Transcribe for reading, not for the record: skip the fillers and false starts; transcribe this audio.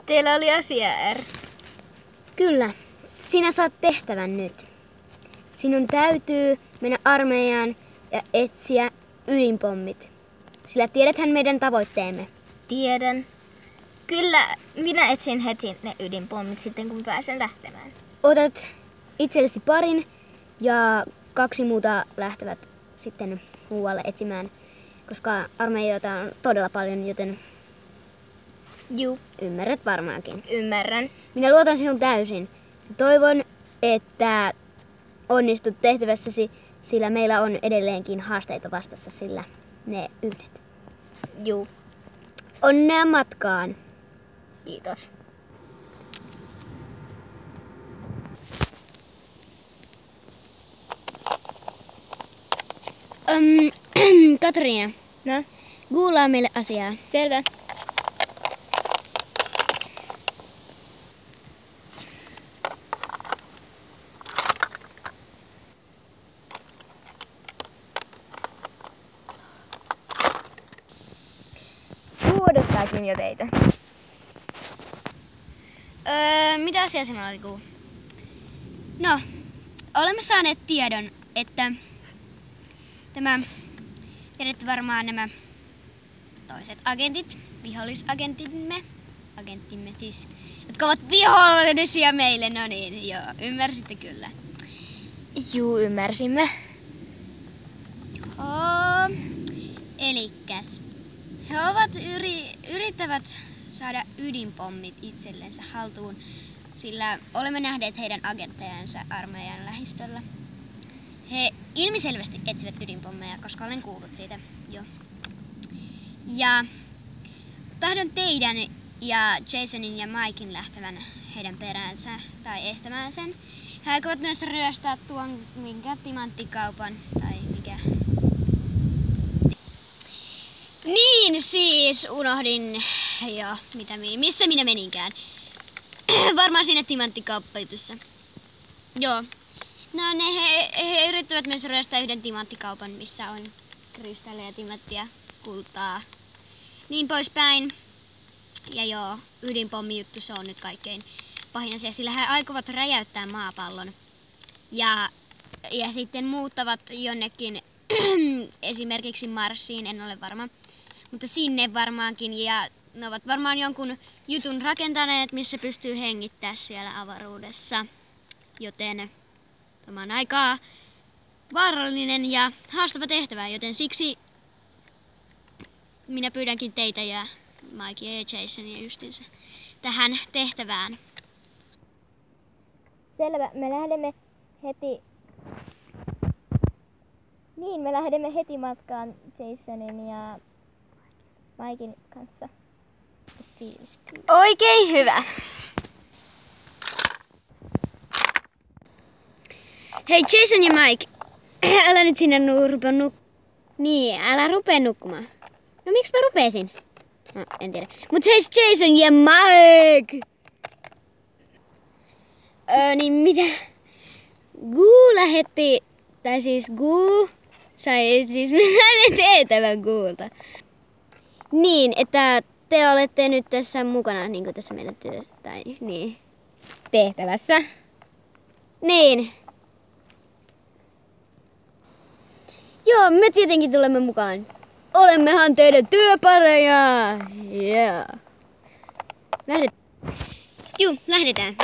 Teillä oli asia, R. Kyllä, sinä saat tehtävän nyt. Sinun täytyy mennä armeijaan ja etsiä ydinpommit. Sillä tiedäthän meidän tavoitteemme. Tiedän. Kyllä, minä etsin heti ne ydinpommit sitten, kun pääsen lähtemään. Otat itsellesi parin ja 2 muuta lähtevät sitten muualle etsimään, koska armeijoita on todella paljon, joten Juu, ymmärrät varmaankin. ymmärrän. Minä luotan sinun täysin. Toivon, että onnistut tehtävässäsi, sillä meillä on edelleenkin haasteita vastassa, sillä ne yhdet. Juu, Onnea matkaan! kiitos. Katriina, No, googlaan meille asiaa. selvä. Odottaakin jo teitä. Mitä asiaa sinulla oli, Kuu? No, olemme saaneet tiedon, että tiedätte varmaan nämä toiset agentit, vihollisagenttimme, siis, jotka ovat vihollisia meille, no niin, joo, ymmärsitte kyllä. Juu, ymmärsimme. Elikkäs, he ovat yrittävät saada ydinpommit itsellensä haltuun, sillä olemme nähneet heidän agenttejansa armeijan lähistöllä. He ilmiselvästi etsivät ydinpommeja, koska olen kuullut siitä jo. Ja tahdon teidän ja Jasonin ja Mikein lähtevän heidän peräänsä tai estämään sen. He aikovat myös ryöstää tuon minkä timanttikaupan tai mikä. Niin siis, unohdin jo, missä minä meninkään. Varmaan siinä timanttikauppajuttussa. Joo. No he yrittävät myös ryöstää yhden timanttikaupan, missä on kristalleja, timanttia, kultaa, niin poispäin. Ja joo, ydinpommijuttu se on nyt kaikkein pahin asia, sillä he aikovat räjäyttää maapallon. Ja sitten muuttavat jonnekin esimerkiksi Marsiin, en ole varma. Mutta sinne varmaankin, ja ne ovat varmaan jonkun jutun rakentaneet, missä pystyy hengittämään siellä avaruudessa. Joten tämä on aika vaarallinen ja haastava tehtävä, joten siksi minä pyydänkin teitä ja Mikea ja Jasonia justiinsa tähän tehtävään. Selvä, me lähdemme heti matkaan Jasonin ja Mikein kanssa. Feels good. Oikein hyvä. Hei Jason ja Mike, älä nyt sinne älä rupea nukkumaan. No miksi mä rupesin? No, en tiedä. Mut hei Jason ja Mike! Niin mitä? Guu lähetti, tai siis Guu sai, siis me saimme tehtävän Guulta. Niin, että te olette nyt tässä mukana, niin kuin tässä meidän Tehtävässä. Niin. Joo, me tietenkin tulemme mukaan. Olemmehan teidän työpareja. Yeah. Juu, lähdetään.